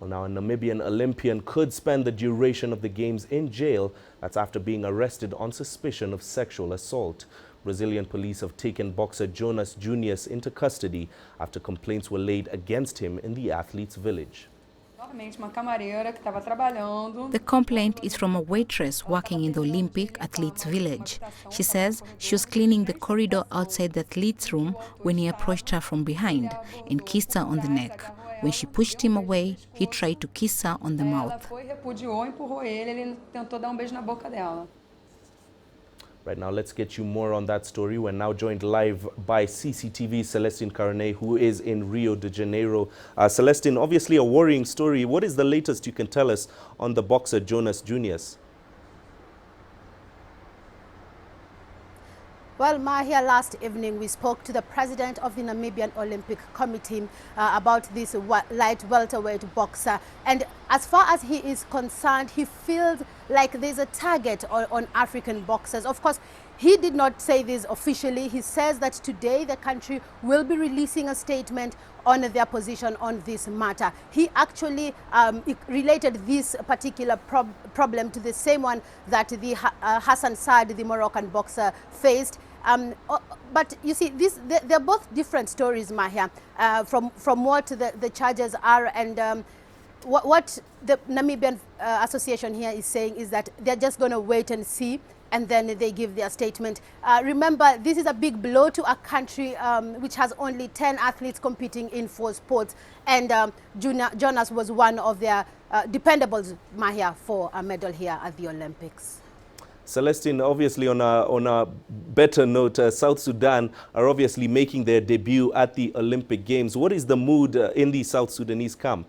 Well, now, a Namibian Olympian could spend the duration of the Games in jail. That's after being arrested on suspicion of sexual assault. Brazilian police have taken boxer Jonas Junius into custody after complaints were laid against him in the athlete's village. The complaint is from a waitress working in the Olympic athletes' village. She says she was cleaning the corridor outside the athletes' room when he approached her from behind and kissed her on the neck. When she pushed him away, he tried to kiss her on the mouth. Right now, let's get you more on that story. We're now joined live by CCTV Celestine Carone, who is in Rio de Janeiro. Celestine, obviously a worrying story. What is the latest you can tell us on the boxer Jonas Junius? Well, Mahia, last evening we spoke to the president of the Namibian Olympic Committee about this light welterweight boxer. And as far as he is concerned, he feels like there's a target on African boxers. Of course, he did not say this officially. He says that today the country will be releasing a statement on their position on this matter. He actually related this particular problem to the same one that the Hassan Saad, the Moroccan boxer, faced. But you see, they're both different stories, Mahia, from what the charges are, and what the Namibian Association here is saying is that they're just going to wait and see, and then they give their statement. Remember, this is a big blow to a country which has only 10 athletes competing in 4 sports, and Jonas was one of their dependables, Mahia, for a medal here at the Olympics. Celestine, obviously on a better note, South Sudan are obviously making their debut at the Olympic Games. What is the mood in the South Sudanese camp?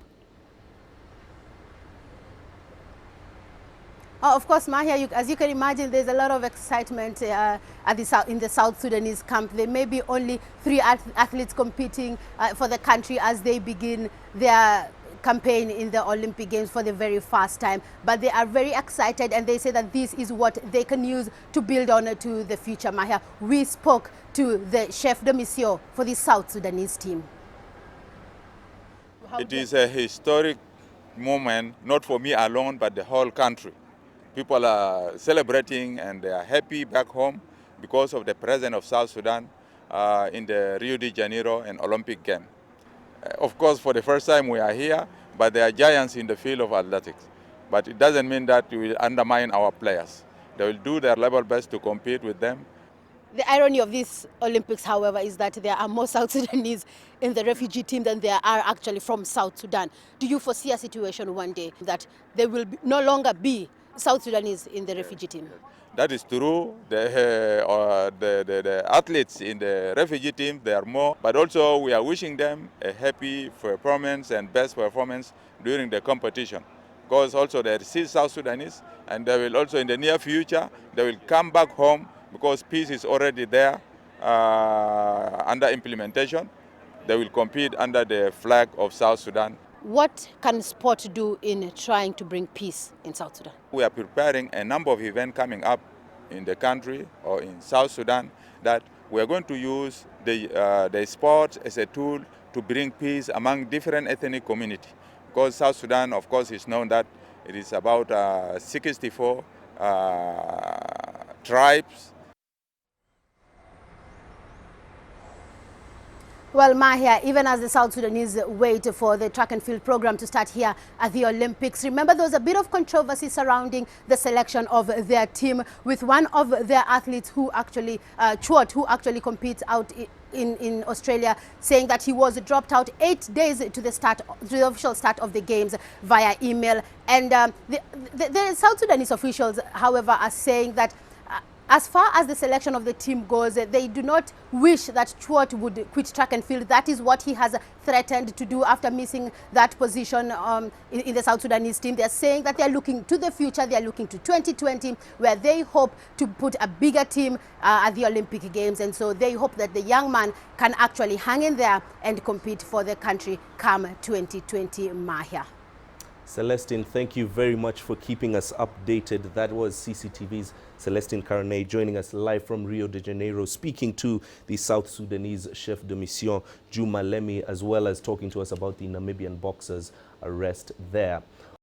Of course, Mahia, as you can imagine, there's a lot of excitement in the South Sudanese camp. There may be only 3 athletes competing for the country as they begin their campaign in the Olympic Games for the very first time. But they are very excited, and they say that this is what they can use to build on to the future, Mahia. We spoke to the chef de mission for the South Sudanese team. It is a historic moment, not for me alone, but the whole country. People are celebrating and they are happy back home because of the presence of South Sudan in the Rio de Janeiro and Olympic Games. Of course, for the first time we are here, but they are giants in the field of athletics. But it doesn't mean that we will undermine our players. They will do their level best to compete with them. The irony of these Olympics, however, is that there are more South Sudanese in the refugee team than there are actually from South Sudan. Do you foresee a situation one day that there will no longer be South Sudanese in the refugee team? That is true. The athletes in the refugee team, they are more. But also we are wishing them a happy performance and best performance during the competition. Because also they see South Sudanese, and they will also in the near future, they will come back home because peace is already there under implementation. They will compete under the flag of South Sudan. What can sport do in trying to bring peace in South Sudan? We are preparing a number of events coming up in the country or in South Sudan that we are going to use the sport as a tool to bring peace among different ethnic communities. Because South Sudan, of course, is known that it is about 64 tribes. Well, Mahia, even as the South Sudanese wait for the track and field program to start here at the Olympics, remember there was a bit of controversy surrounding the selection of their team, with one of their athletes who actually, Chel, who actually competes out in Australia, saying that he was dropped out 8 days to the official start of the games via email. And the South Sudanese officials, however, are saying that as far as the selection of the team goes, they do not wish that Chel would quit track and field. That is what he has threatened to do after missing that position in the South Sudanese team. They're saying that they're looking to the future. They're looking to 2020, where they hope to put a bigger team at the Olympic Games. And so they hope that the young man can actually hang in there and compete for the country come 2020, Mahia. Celestine, thank you very much for keeping us updated. That was CCTV's Celestine Carney joining us live from Rio de Janeiro, speaking to the South Sudanese chef de mission, Juma Lemi, as well as talking to us about the Namibian boxer's arrest there.